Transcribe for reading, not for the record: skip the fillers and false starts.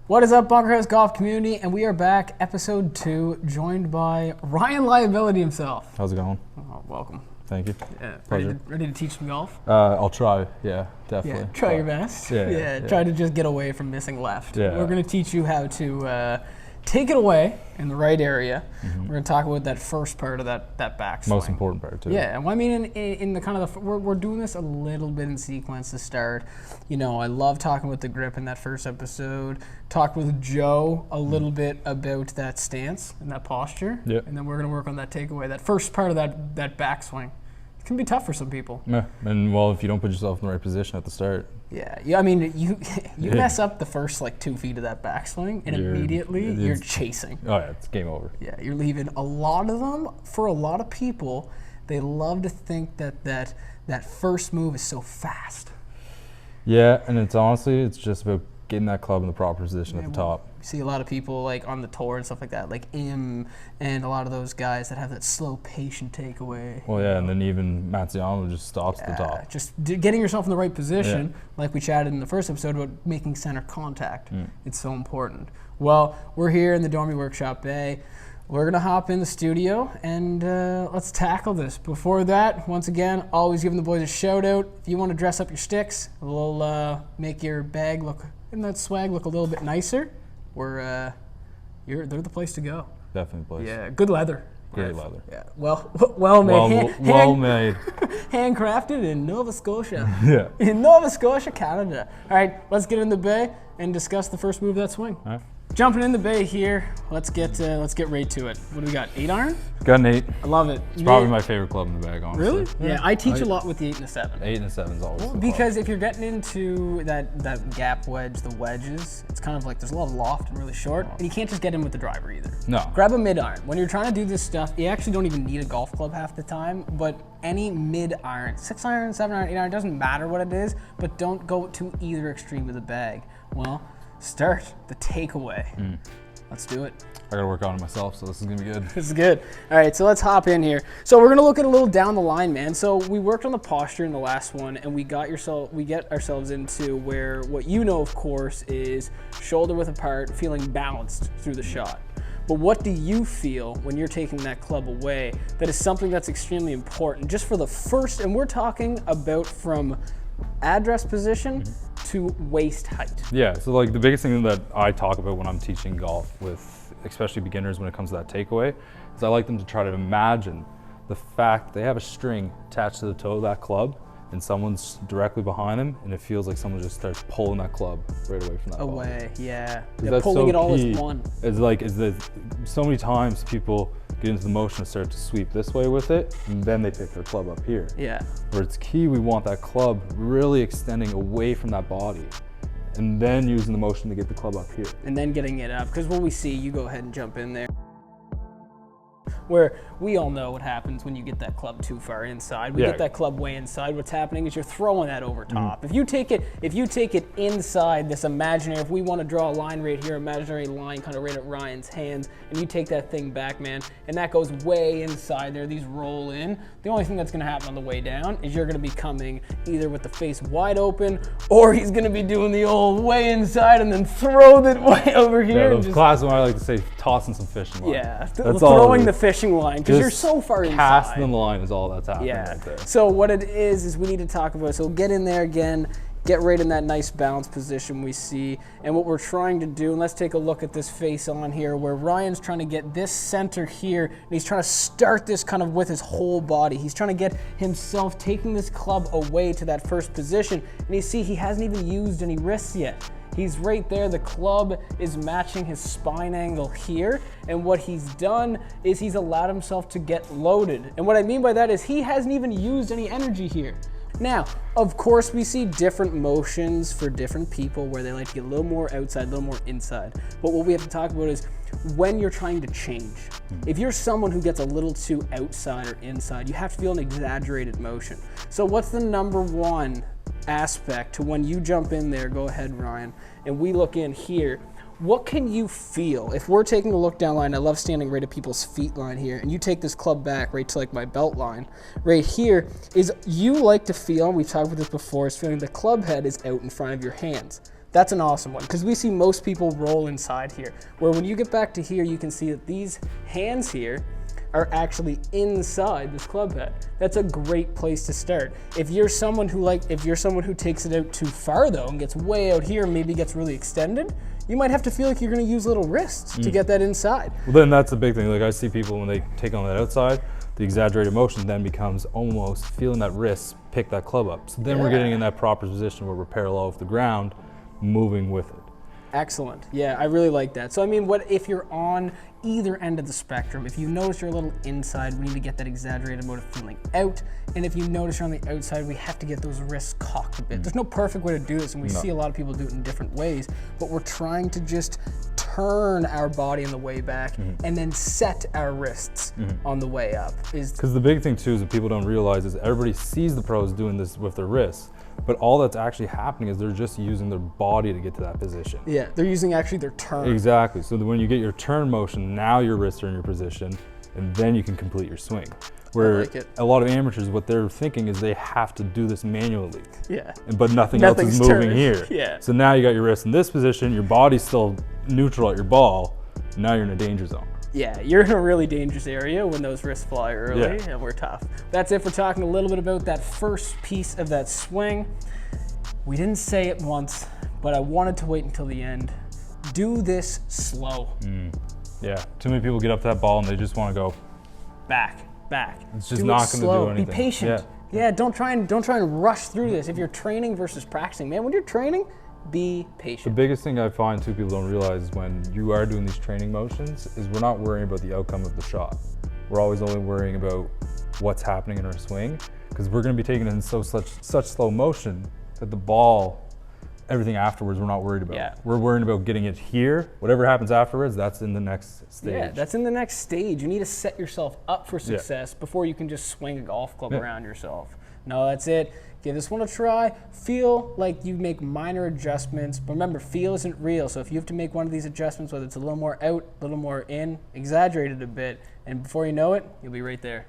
What is up, Bunkerhouse Golf community? And we are back, episode 2, joined by Ryan Liability himself. How's it going? Oh, welcome. Thank you. Yeah, Pleasure. ready to teach some golf? I'll try. Yeah, definitely. Yeah, try your best. Yeah. Try to just get away from missing left. Yeah. We're going to teach you how to take it away in the right area. Mm-hmm. We're going to talk about that first part of that backswing. Most important part, too. Yeah, well, I mean, in the kind of we're doing this a little bit in sequence to start. You know, I love talking with the grip in that first episode. Talked with Joe a little bit about that stance and that posture. Yeah. And then we're going to work on that takeaway, that first part of that backswing. It can be tough for some people. Yeah, and well, if you don't put yourself in the right position at the start. Yeah. I mean, you mess up the first 2 feet of that backswing, and immediately you're chasing. Oh yeah, it's game over. Yeah, you're leaving. A lot of them, for a lot of people, they love to think that first move is so fast. Yeah, and it's just about getting that club in the proper position at the top. You see a lot of people on the tour and stuff like that, like Im and a lot of those guys that have that slow, patient takeaway. Well, yeah, and then even Matsiano just stops at the top. Just getting yourself in the right position, like we chatted in the first episode about making center contact. It's so important. Well, we're here in the Dormie Workshop Bay. We're going to hop in the studio and let's tackle this. Before that, once again, always giving the boys a shout out. If you want to dress up your sticks, we'll make your bag look, and that swag look a little bit nicer. They're the place to go. Definitely the place. Yeah, good leather. Great leather. Yeah, well made. Well made. Handcrafted in Nova Scotia. Yeah. In Nova Scotia, Canada. All right, let's get in the bay and discuss the first move of that swing. All right. Jumping in the bay here, let's get right to it. What do we got? 8-iron? Got an 8. I love it. It's probably my favorite club in the bag, honestly. Really? Yeah, I teach a lot with the 8 and the 7. 8 and a 7 is always the Because club. if you're getting into that gap wedge, the wedges, it's kind of like there's a lot of loft and really short, and you can't just get in with the driver either. No. Grab a mid-iron. When you're trying to do this stuff, you actually don't even need a golf club half the time, but any mid-iron, 6-iron, 7-iron, 8-iron, doesn't matter what it is, but don't go to either extreme of the bag. Well, start the takeaway. Let's do it. I gotta work on it myself, so this is gonna be good. This is good. All right, so let's hop in here. So we're gonna look at a little down the line, man. So we worked on the posture in the last one, and we get ourselves into where what you know, of course, is shoulder width apart, feeling balanced through the shot. But what do you feel when you're taking that club away that is something that's extremely important just for the first, and we're talking about from address position to waist height. Yeah, so the biggest thing that I talk about when I'm teaching golf with especially beginners when it comes to that takeaway is I like them to try to imagine the fact they have a string attached to the toe of that club and someone's directly behind them and it feels like someone just starts pulling that club right away from that body. Yeah. They're pulling so it all key. as one. So many times people get into the motion and start to sweep this way with it, and then they pick their club up here. Yeah. Where it's key, we want that club really extending away from that body, and then using the motion to get the club up here. And then getting it up, because what we see, you go ahead and jump in there. Where we all know what happens when you get that club too far inside. We get that club way inside. What's happening is you're throwing that over top. If you take it inside this imaginary, if we want to draw a line right here, imaginary line kind of right at Ryan's hands, and you take that thing back, man, and that goes way inside there, these roll in, the only thing that's going to happen on the way down is you're going to be coming either with the face wide open, or he's going to be doing the old way inside and then throw it way over here. Yeah, the class one I like to say, tossing some fishing line. Yeah, that's throwing the fishing line, because you're so far inside. Casting the line is all that's happening right there. So what it is we need to talk about, so get in there again, get right in that nice balance position we see, and what we're trying to do, and let's take a look at this face on here, where Ryan's trying to get this center here, and he's trying to start this kind of with his whole body. He's trying to get himself taking this club away to that first position, and you see he hasn't even used any wrists yet. He's right there, the club is matching his spine angle here, and what he's done is he's allowed himself to get loaded. And what I mean by that is he hasn't even used any energy here. Now, of course, we see different motions for different people where they like to get a little more outside, a little more inside. But what we have to talk about is when you're trying to change. If you're someone who gets a little too outside or inside, you have to feel an exaggerated motion. So what's the number one aspect to when you jump in there? Go ahead, Ryan, and we look in here. What can you feel if we're taking a look down line? I love standing right at people's feet line here, and you take this club back right to like my belt line right here. Is you like to feel, we've talked about this before, is feeling the club head is out in front of your hands. That's an awesome one, because we see most people roll inside here, where when you get back to here, you can see that these hands here are actually inside this club head. That's a great place to start. If you're someone who takes it out too far though, and gets way out here, and maybe gets really extended, you might have to feel like you're gonna use little wrists to get that inside. Well, then that's a big thing. Like I see people when they take on that outside, the exaggerated motion then becomes almost feeling that wrist pick that club up. So then we're getting in that proper position where we're parallel with the ground, moving with it. Excellent. Yeah, I really like that. So I mean, what if you're on either end of the spectrum? If you notice you're a little inside, we need to get that exaggerated mode of feeling out. And if you notice you're on the outside, we have to get those wrists cocked a bit. There's no perfect way to do this, and we see a lot of people do it in different ways, but we're trying to just turn our body on the way back and then set our wrists on the way up. Because the big thing too is that people don't realize is everybody sees the pros doing this with their wrists, but all that's actually happening is they're just using their body to get to that position. Yeah, they're using actually their turn. Exactly. So that when you get your turn motion, now your wrists are in your position, and then you can complete your swing. Where a lot of amateurs, what they're thinking is they have to do this manually. Yeah. But nothing else is moving here. Yeah. So now you got your wrists in this position, your body's still neutral at your ball, now you're in a danger zone. Yeah, you're in a really dangerous area when those wrists fly early, and we're tough. That's it for talking a little bit about that first piece of that swing. We didn't say it once, but I wanted to wait until the end. Do this slow. Yeah, too many people get up to that ball and they just want to go back. It's just not going to do anything. Be patient. Yeah, don't try and rush through this. If you're training versus practicing, man, when you're training, be patient. The biggest thing I find too people don't realize is when you are doing these training motions is we're not worrying about the outcome of the shot. We're always only worrying about what's happening in our swing, because we're going to be taking it in such slow motion that the ball, everything afterwards, we're not worried about. Yeah. We're worried about getting it here. Whatever happens afterwards, that's in the next stage. Yeah, that's in the next stage. You need to set yourself up for success before you can just swing a golf club around yourself. No, that's it. Give this one a try. Feel like you make minor adjustments. But remember, feel isn't real. So if you have to make one of these adjustments, whether it's a little more out, a little more in, exaggerate it a bit, and before you know it, you'll be right there.